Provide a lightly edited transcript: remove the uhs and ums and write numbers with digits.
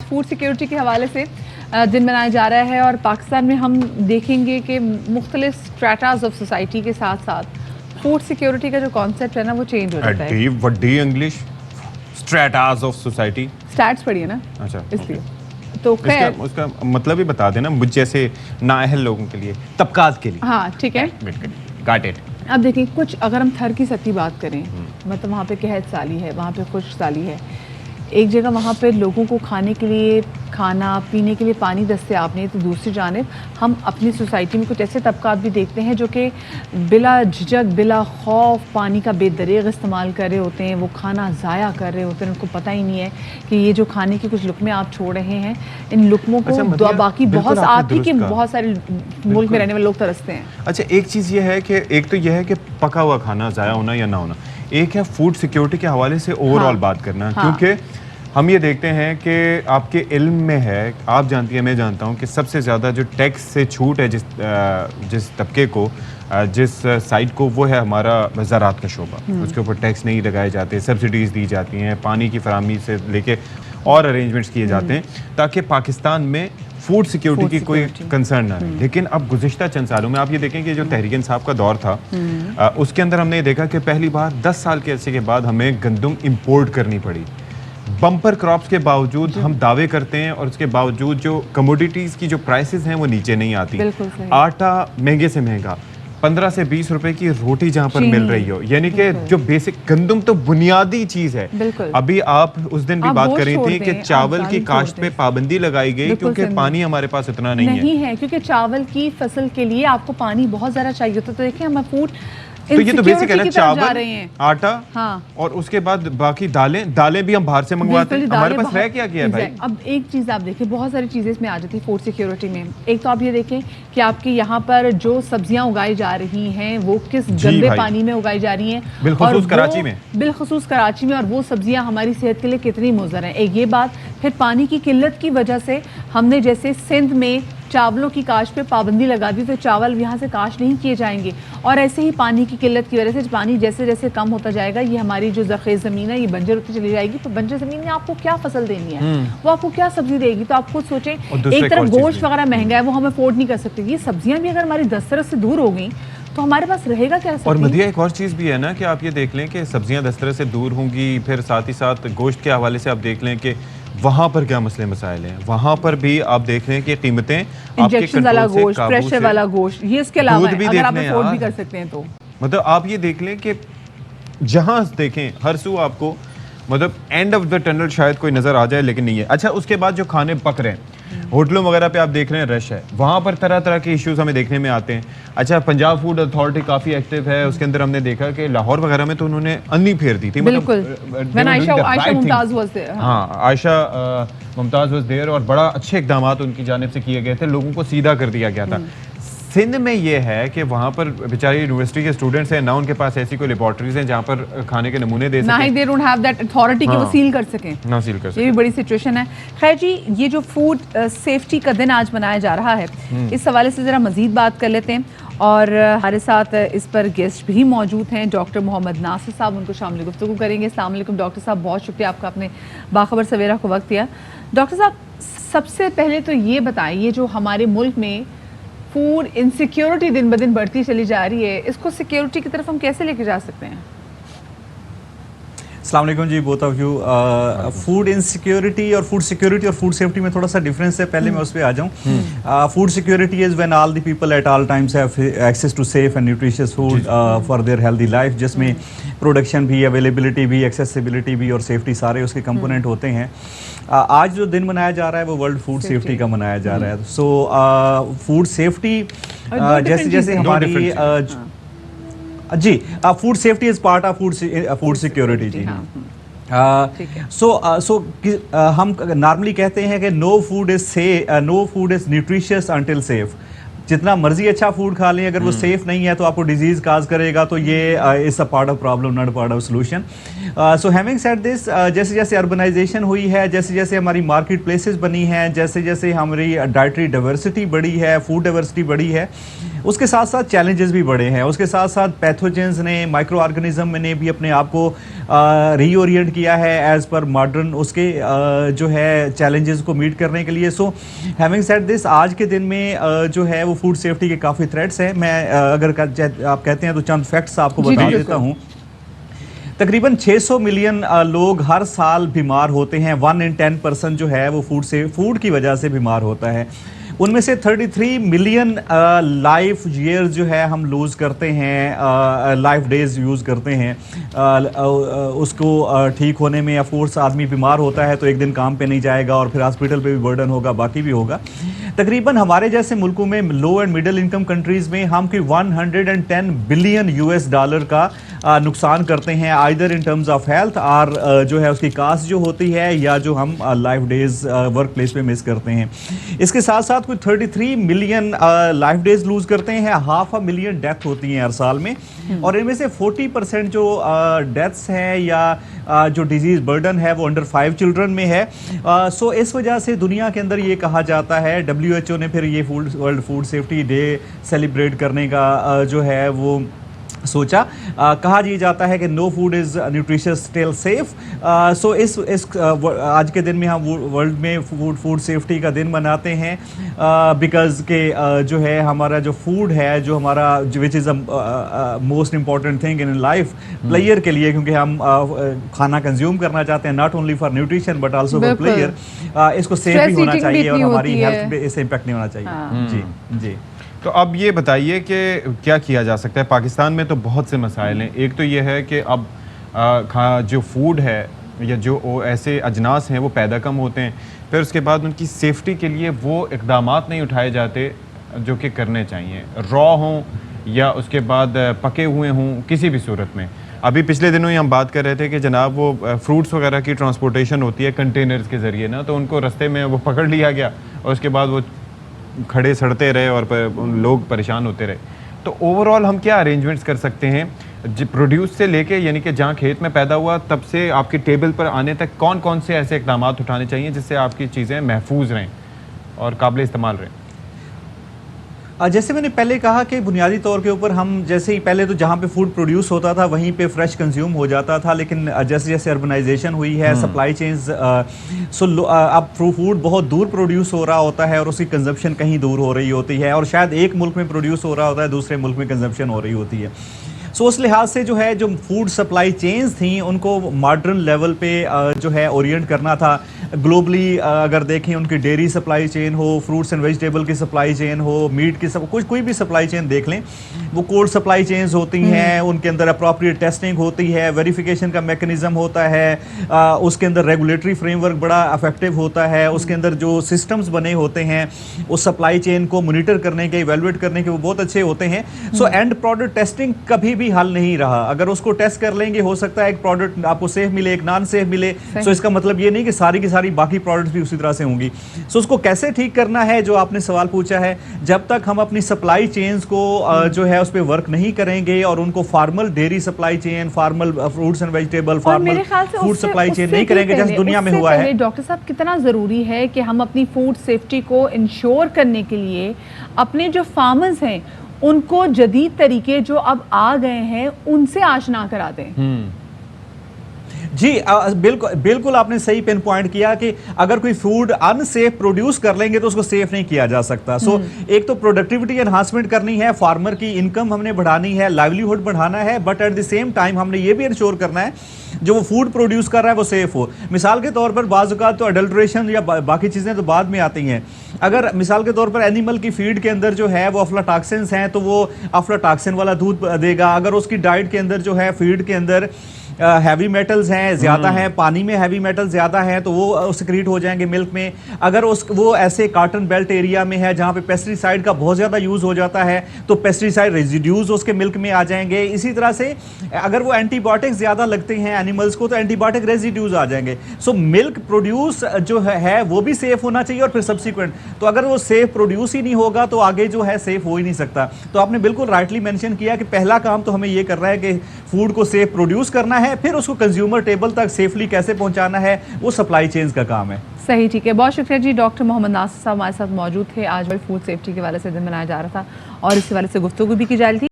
Food security کے حوالے سے دن منایا جا رہا ہے، اور پاکستان میں ہم دیکھیں گے کہ مختلف اسٹریٹاز آف سوسائٹی کے ساتھ ساتھ فوڈ سیکیورٹی کا جو کانسیپٹ ہے نا وہ چینج ہو جاتا ہے. وڈی انگلش اسٹریٹاز آف سوسائٹی اسٹیٹس پڑھیے نا. اچھا اس لیے تو خیر اس کا مطلب ہی بتا دینا مجھ جیسے نااہل لوگوں کے لیے، طبقات کے لیے. ہاں ٹھیک ہے. Got it. اب دیکھیں کچھ اگر ہم تھر کی سطحی بات کریں، مطلب وہاں پہ قحط سالی ہے، وہاں پہ خشک سالی ہے، ایک جگہ وہاں پہ لوگوں کو کھانے کے لیے، کھانا پینے کے لیے پانی دستیاب نہیں، تو دوسری جانب ہم اپنی سوسائٹی میں کچھ ایسے طبقات بھی دیکھتے ہیں جو کہ بلا جھجک بلا خوف پانی کا بے دریغ استعمال کر رہے ہوتے ہیں، وہ کھانا ضائع کر رہے ہوتے ہیں، ان کو پتہ ہی نہیں ہے کہ یہ جو کھانے کے کچھ لقمے آپ چھوڑ رہے ہیں، ان لقموں کو باقی بہت آپ ہی کہ بہت سارے ملک میں رہنے والے لوگ ترستے ہیں. اچھا ایک چیز یہ ہے کہ ایک تو یہ ہے کہ پکا ہوا کھانا ضائع ہونا یا نہ ہونا، ایک ہے فوڈ سیکیورٹی کے حوالے سے اوور آل بات کرنا، کیونکہ ہم یہ دیکھتے ہیں کہ آپ کے علم میں ہے، آپ جانتی ہیں میں جانتا ہوں کہ سب سے زیادہ جو ٹیکس سے چھوٹ ہے جس طبقے کو، جس سائٹ کو، وہ ہے ہمارا زراعت کا شعبہ. اس کے اوپر ٹیکس نہیں لگائے جاتے، سبسڈیز دی جاتی ہیں، پانی کی فراہمی سے لے کے اور ارینجمنٹس کیے جاتے ہیں تاکہ پاکستان میں فوڈ سیکیورٹی کی کوئی کنسرن نہ رہے. لیکن اب گزشتہ چند سالوں میں آپ یہ دیکھیں کہ جو تحریک انصاف کا دور تھا اس کے اندر ہم نے دیکھا کہ پہلی بار 10 سال کے عرصے کے بعد ہمیں گندم امپورٹ کرنی پڑی. بمپر کراپس کے باوجود ہم دعوے کرتے ہیں اور اس کے باوجود جو کموڈیٹیز کی جو پرائسز ہیں وہ نیچے نہیں آتی. آٹا مہنگے سے مہنگا، 15 سے 20 روپے کی روٹی جہاں پر مل رہی ہو، یعنی کہ جو بیسک گندم تو بنیادی چیز ہے. ابھی آپ اس دن بھی بات کر رہی تھی کہ چاول کی کاشت پہ پابندی لگائی گئی کیونکہ پانی ہمارے پاس اتنا نہیں ہے، کیونکہ چاول کی فصل کے لیے آپ کو پانی بہت زیادہ چاہیے ہوتا ہے. تو دیکھیں ہم فوڈ تو یہ تو بیسک ہے نا، چاول، آٹا اور اس کے بعد باقی دالیں بھی ہم باہر سے منگواتے ہیں. ہمارے پاس رہ کیا ہے بھائی؟ اب ایک چیز آپ دیکھیں، بہت ساری چیزیں اس میں آ جاتی ہیں فوڈ سیکیورٹی میں. ایک تو آپ یہ دیکھیں کہ آپ کے یہاں پر جو سبزیاں اگائی جا رہی ہیں وہ کس گندے پانی میں اگائی جا رہی ہیں، بالخصوص کراچی میں، اور وہ سبزیاں ہماری صحت کے لیے کتنی مضر ہیں. ایک یہ بات. پھر پانی کی قلت کی وجہ سے ہم نے جیسے سندھ میں چاولوں کی کاشت پہ پابندی لگا دی تو چاول یہاں سے کاشت نہیں کیے جائیں گے، اور ایسے ہی پانی کی قلت کی وجہ سے پانی جیسے جیسے کم ہوتا جائے گا، یہ ہماری جو زرخیز زمین ہے یہ بنجر ہوتی چلی جائے گی. تو بنجر زمین میں آپ کو کیا فصل دینی ہے، وہ آپ کو کیا سبزی دے گی؟ تو آپ خود سوچیں، ایک طرف گوشت وغیرہ مہنگا ہے وہ ہم افورڈ نہیں کر سکتے، یہ سبزیاں بھی اگر ہماری دسترس سے دور ہو گئیں تو ہمارے پاس رہے گا کیا؟ اور مدیہ ایک اور چیز بھی ہے نا کہ آپ یہ دیکھ لیں کہ سبزیاں دسترس سے دور ہوں گی، پھر ساتھ ہی ساتھ گوشت کے حوالے سے آپ دیکھ لیں کہ وہاں پر کیا مسئلے مسائل ہیں. وہاں پر بھی آپ دیکھ لیں کہ قیمتیں انجیکشن والا گوشت، پریشر والا گوشت، یہ اس کے علاوہ اگر آپ افورڈ بھی کر سکتے ہیں تو مطلب آپ یہ دیکھ لیں کہ جہاں دیکھیں ہر سو آپ کو مطلب اینڈ آف دا ٹنل شاید کوئی نظر آ جائے لیکن نہیں ہے. اچھا اس کے بعد جو کھانے پک رہے ہیں ہوٹلوں وغیرہ پہ آپ دیکھ رہے ہیں رش ہے، وہاں پر طرح طرح کے ایشوز ہمیں دیکھنے میں آتے ہیں. اچھا پنجاب فوڈ اتھارٹی کافی ایکٹیو ہے، اس کے اندر ہم نے دیکھا کہ لاہور وغیرہ میں تو انہوں نے انی پھیر دی تھی. بالکل عائشہ ممتاز واز دیر اور بڑا اچھے اقدامات ان کی جانب سے کیے گئے تھے، لوگوں کو سیدھا کر دیا گیا تھا. سندھ میں یہ ہے کہ وہاں پر بیچاری یونیورسٹی کے اسٹوڈنٹس ہیں، نہ ان کے پاس ایسی کوئی لیبارٹریز ہیں جہاں پر کھانے کے نمونے دے سکیں، نہ ہی they don't have that authority کہ وہ سیل کر سکیں. یہ بھی بڑی سچویشن ہے. خیر جی، یہ جو فوڈ سیفٹی کا دن آج منایا جا رہا ہے، اس حوالے سے ذرا مزید بات کر لیتے ہیں، اور ہمارے ساتھ اس پر گیسٹ بھی موجود ہیں. ڈاکٹر محمد ناصر صاحب ان کو شامل گفتگو کریں گے. السلام علیکم ڈاکٹر صاحب، بہت شکریہ آپ کا اپنے باخبر سویرا کو وقت دیا. ڈاکٹر صاحب سب سے پہلے تو یہ بتائیں، یہ جو ہمارے ملک میں فوڈ انسیکیورٹی دن بدن بڑھتی چلی جا رہی ہے، اس کو سیکیورٹی کی طرف ہم کیسے لے کے جا سکتے ہیں؟ السلام علیکم جی، both of you. Food insecurity اور فوڈ سیکیورٹی اور فوڈ سیفٹی میں تھوڑا سا ڈفرینس ہے، پہلے میں اس پہ آ جاؤں. Food security is when all the people at all times have access to safe and nutritious food for their healthy life, جس میں پروڈکشن بھی، اویلیبلٹی بھی، ایکسیسیبلٹی بھی اور سیفٹی سارے اس کے کمپوننٹ ہوتے ہیں. آج جو دن منایا جا رہا ہے وہ ورلڈ فوڈ سیفٹی کا منایا جا رہا ہے. سو فوڈ سیفٹی جیسے جیسے ہماری جی food safety is part of food security. جی سو ہم نارملی کہتے ہیں کہ no food is nutritious until safe. जितना मर्जी अच्छा फूड खा लें, अगर वो सेफ नहीं है तो आपको डिजीज काज करेगा, तो ये is a part of problem, not part of solution. So having said this, जैसे जैसे अर्बनाइजेशन हुई है, जैसे जैसे हमारी मार्केट प्लेसेस बनी हैं, जैसे जैसे हमारी डाइटरी डाइवर्सिटी बढ़ी है, फूड डाइवर्सिटी बढ़ी है, उसके साथ साथ चैलेंजेस भी बढ़े हैं। उसके साथ साथ पैथोजेंस ने, माइक्रो ऑर्गेनिज्म ने भी अपने आप को रीओरिएंट किया है एज पर मॉडर्न उसके जो है चैलेंजेस को मीट करने के लिए। सो हैविंग सेड दिस, आज के दिन में जो है वो फूड सेफ्टी के काफ़ी थ्रेट्स हैं। मैं अगर आप कहते हैं तो चंद फैक्ट्स आपको बता देता हूँ। तकरीबन 600 मिलियन लोग हर साल बीमार होते हैं। 1 in 10% जो है वो फूड की वजह से बीमार होता है। उनमें से 33 मिलियन लाइफ ईयर्स जो है हम लूज़ करते हैं, लाइफ डेज यूज़ करते हैं उसको ठीक होने में। ऑफ कोर्स आदमी बीमार होता है तो एक दिन काम पे नहीं जाएगा और फिर हॉस्पिटल पे भी बर्डन होगा, बाकी भी होगा। तकरीबन हमारे जैसे मुल्कों में, लो एंड मिडिल इनकम कंट्रीज़ में, हम कोई 110 बिलियन US$ का नुकसान करते हैं, either in terms of health और जो है उसकी कास्ट जो होती है, या जो हम लाइफ डेज वर्क प्लेस पे मिस करते हैं। इसके साथ साथ कोई 33 मिलियन लाइफ डेज लूज करते हैं, 500,000 डेथ होती हैं हर साल में, और इनमें से 40% जो डेथ्स हैं या जो डिजीज बर्डन है वो अंडर 5 चिल्ड्रन में है। सो इस वजह से दुनिया के अंदर ये कहा जाता है, WHO ने फिर ये world food safety day celebrate करने का जो है वो सोचा। कहा ये जाता है कि no food is nutritious till safe. So इस आज के दिन में हम वर्ल्ड में फूड सेफ्टी का दिन मनाते हैं, बिकॉज के जो है हमारा जो फूड है, जो हमारा which is a most important thing in life player के लिए, क्योंकि हम खाना कंज्यूम करना चाहते हैं, not only for nutrition but also for player. इसको सेफ भी होना चाहिए और हमारी हेल्थ पे इससे इम्पैक्ट नहीं होना चाहिए। जी जी। तो अब ये बताइए कि क्या किया जा सकता है। पाकिस्तान में तो बहुत से मसाइल हैं। एक तो ये है कि अब जो फूड है या जो ऐसे अजनास हैं वो पैदा कम होते हैं, फिर उसके बाद उनकी सेफ्टी के लिए वो इक़दामात नहीं उठाए जाते जो कि करने चाहिए, रॉ हों या उसके बाद पके हुए हों, किसी भी सूरत में। अभी पिछले दिनों ही हम बात कर रहे थे कि जनाब वो फ्रूट्स वगैरह की ट्रांसपोर्टेशन होती है कंटेनर्स के ज़रिए ना, तो उनको रास्ते में वो पकड़ लिया गया और उसके बाद वो खड़े सड़ते रहे और लोग परेशान होते रहे। तो ओवरऑल हम क्या अरेंजमेंट्स कर सकते हैं प्रोड्यूस से लेके, यानी कि जहाँ खेत में पैदा हुआ तब से आपकी टेबल पर आने तक, कौन कौन से ऐसे इक़दाम उठाने चाहिए जिससे आपकी चीज़ें महफूज रहें और काबिल इस्तेमाल रहें? जैसे मैंने पहले कहा कि बुनियादी तौर के ऊपर हम जैसे ही पहले तो जहाँ पे फूड प्रोड्यूस होता था वहीं पे फ्रेश कंज्यूम हो जाता था, लेकिन जैसे जैसे अर्बनाइजेशन हुई है, सप्लाई चेन्स, अब फूड बहुत दूर प्रोड्यूस हो रहा होता है और उसकी कंजप्शन कहीं दूर हो रही होती है, और शायद एक मुल्क में प्रोड्यूस हो रहा होता है, दूसरे मुल्क में कंजप्शन हो रही होती है। सो उस लिहाज से जो है जो फूड सप्लाई चेन्स थी उनको मॉडर्न लेवल पे जो है ओरिएंट करना था। ग्लोबली अगर देखें, उनकी डेयरी सप्लाई चेन हो, फ्रूट्स एंड वेजिटेबल की सप्लाई चेन हो, मीट की कोई भी सप्लाई चेन देख लें, वो कोल्ड सप्लाई चेन्स होती हैं, उनके अंदर अप्रोप्रिएट टेस्टिंग होती है, वेरिफिकेशन का मैकेनिज्म होता है, उसके अंदर रेगुलेटरी फ्रेमवर्क बड़ा इफेक्टिव होता है, उसके अंदर जो सिस्टम्स बने होते हैं उस सप्लाई चेन को मोनिटर करने के, इवेलुएट करने के, वो बहुत अच्छे होते हैं। सो एंड प्रोडक्ट टेस्टिंग कभी भी हल नहीं रहा। अगर उसको टेस्ट कर लेंगे, हो सकता है एक प्रोडक्ट आपको सेफ मिले, एक नॉन सेफ मिले। सो इसका मतलब ये नहीं कि सारी की सारी बाकी प्रोडक्ट्स भी उसी तरह से होंगी। सो उसको कैसे ठीक करना है, जो आपने सवाल पूछा है, जब तक हम अपनी सप्लाई चेन्स को जो है उस पर वर्क नहीं करेंगे और उनको formal dairy supply chain, formal fruits and vegetable, formal food supply chain नहीं करेंगे जैसे दुनिया में हुआ है। डॉक्टर साहब, कितना ज़रूरी है कि हम अपनी फूड सेफ्टी को इंश्योर करने के लिए अपने जो फार्मर्स हैं उनको जदीद तरीके जो अब आ गए हैं उनसे आशना करा दें। जी बिल्कुल आपने सही पिन पॉइंट किया कि अगर कोई फूड अनसेफ प्रोड्यूस कर लेंगे तो उसको सेफ नहीं किया जा सकता। सो एक तो प्रोडक्टिविटी एनहांसमेंट करनी है, फार्मर की इनकम हमने बढ़ानी है, लाइवलीहुड बढ़ाना है, but at the same time हमने ये भी इंश्योर करना है जो वो फूड प्रोड्यूस कर रहा है वो सेफ हो। मिसाल के तौर पर बाज़ औक़ात तो अडल्ट्रेशन या बाकी चीज़ें तो बाद में आती हैं। अगर मिसाल के तौर पर एनिमल की फीड के अंदर जो है वो अफ्लाटॉक्सिन्स हैं तो वो अफ्लाटॉक्सिन वाला दूध देगा। अगर उसकी डाइट के अंदर जो है फीड के अंदर हैवी मेटल्स हैं ज़्यादा हैं, पानी में हैवी मेटल ज़्यादा हैं तो वो सिक्रीट हो जाएंगे मिल्क में। अगर वो ऐसे कॉटन बेल्ट एरिया में है जहाँ पे पेस्टिसाइड का बहुत ज़्यादा यूज़ हो जाता है तो पेस्टिसाइड रेजिड्यूज उसके मिल्क में आ जाएंगे। इसी तरह से अगर वो एंटीबायोटिक्स ज़्यादा लगते हैं एनिमल्स को तो एंटीबायोटिक रेजिड्यूज आ जाएंगे। सो मिल्क प्रोड्यूस जो है वो भी सेफ होना चाहिए और फिर सब्सिक्वेंट, तो अगर वो सेफ प्रोड्यूस ही नहीं होगा तो आगे जो है सेफ हो ही नहीं सकता। तो आपने बिल्कुल राइटली मेंशन किया कि पहला काम तो हमें ये करना है कि फूड को सेफ प्रोड्यूस करना है, फिर उसको कंज्यूमर टेबल तक सेफली कैसे पहुंचाना है वो सप्लाई चेन्स का काम है। सही, ठीक है, बहुत शुक्रिया जी। डॉक्टर मोहम्मद नासिर साहब हमारे साथ मौजूद थे। आज वर्ल्ड फूड सेफ्टी के हवाले से दिन मनाया जा रहा था और इस हवाले से गुफ्तगू भी की जा रही थी।